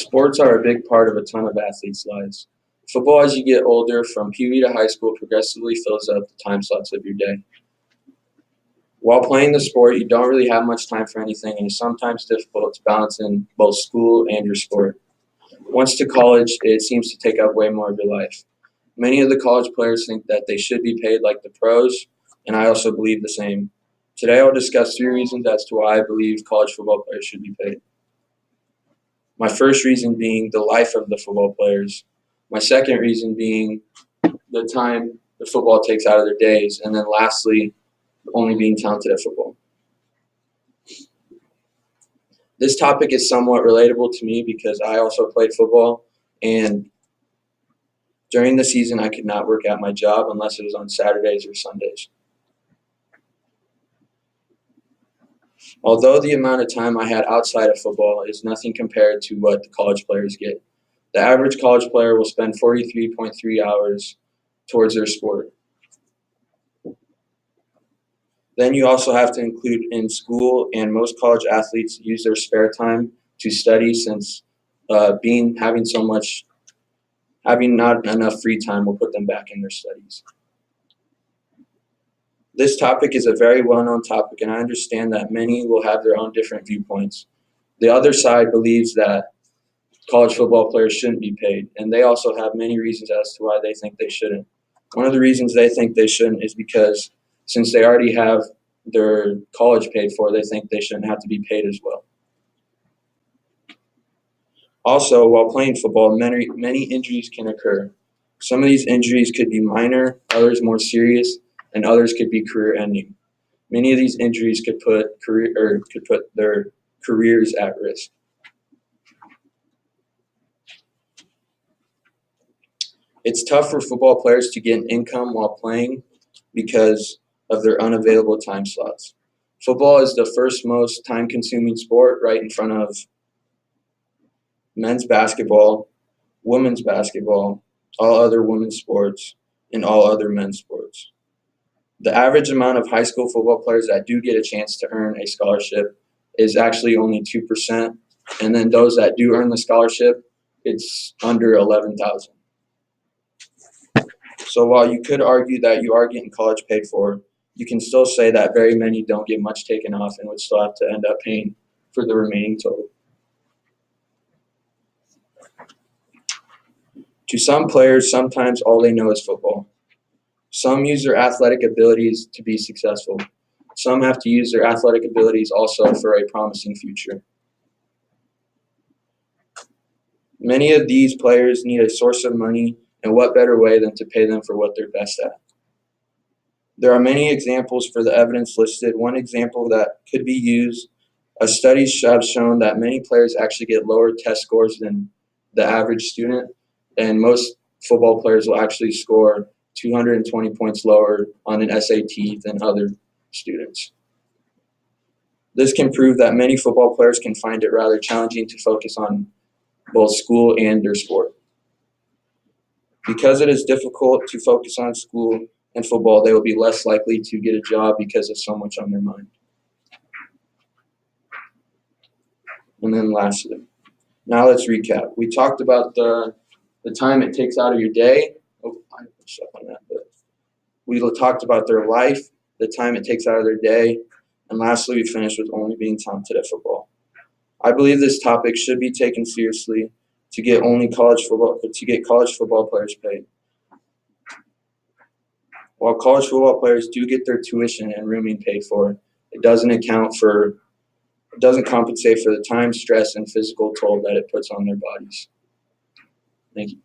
Sports are a big part of a ton of athletes' lives. Football, as you get older, from Pee Wee to high school, progressively fills up the time slots of your day. While playing the sport, you don't really have much time for anything, and it's sometimes difficult to balance in both school and your sport. Once to college, it seems to take up way more of your life. Many of the college players think that they should be paid like the pros, and I also believe the same. Today, I'll discuss 3 reasons as to why I believe college football players should be paid. My first reason being the life of the football players. My second reason being the time the football takes out of their days. And then lastly, only being talented at football. This topic is somewhat relatable to me because I also played football, and during the season I could not work at my job unless it was on Saturdays or Sundays. Although the amount of time I had outside of football is nothing compared to what the college players get. The average college player will spend 43.3 hours towards their sport. Then you also have to include in school, and most college athletes use their spare time to study since having not enough free time will put them back in their studies. This topic is a very well-known topic, and I understand that many will have their own different viewpoints. The other side believes that college football players shouldn't be paid, and they also have many reasons as to why they think they shouldn't. One of the reasons they think they shouldn't is because since they already have their college paid for, they think they shouldn't have to be paid as well. Also, while playing football, many injuries can occur. Some of these injuries could be minor, others more serious, and others could be career-ending. Many of these injuries could put their careers at risk. It's tough for football players to get an income while playing because of their unavailable time slots. Football is the first most time-consuming sport, right in front of men's basketball, women's basketball, all other women's sports, and all other men's sports. The average amount of high school football players that do get a chance to earn a scholarship is actually only 2%, and then those that do earn the scholarship, it's under 11,000. So while you could argue that you are getting college paid for, you can still say that very many don't get much taken off and would still have to end up paying for the remaining total. To some players, sometimes all they know is football. Some use their athletic abilities to be successful. Some have to use their athletic abilities also for a promising future. Many of these players need a source of money, and what better way than to pay them for what they're best at? There are many examples for the evidence listed. One example that could be used, studies have shown that many players actually get lower test scores than the average student, and most football players will actually score 220 points lower on an SAT than other students. This can prove that many football players can find it rather challenging to focus on both school and their sport. Because it is difficult to focus on school and football, they will be less likely to get a job because of so much on their mind. And then lastly, now let's recap. We talked about the time it takes out of your day. Oh, I pushed up on that, but we talked about their life, the time it takes out of their day, and lastly, we finished with only being talented at football. I believe this topic should be taken seriously to get college football players paid. While college football players do get their tuition and rooming paid for, it doesn't compensate for the time, stress, and physical toll that it puts on their bodies. Thank you.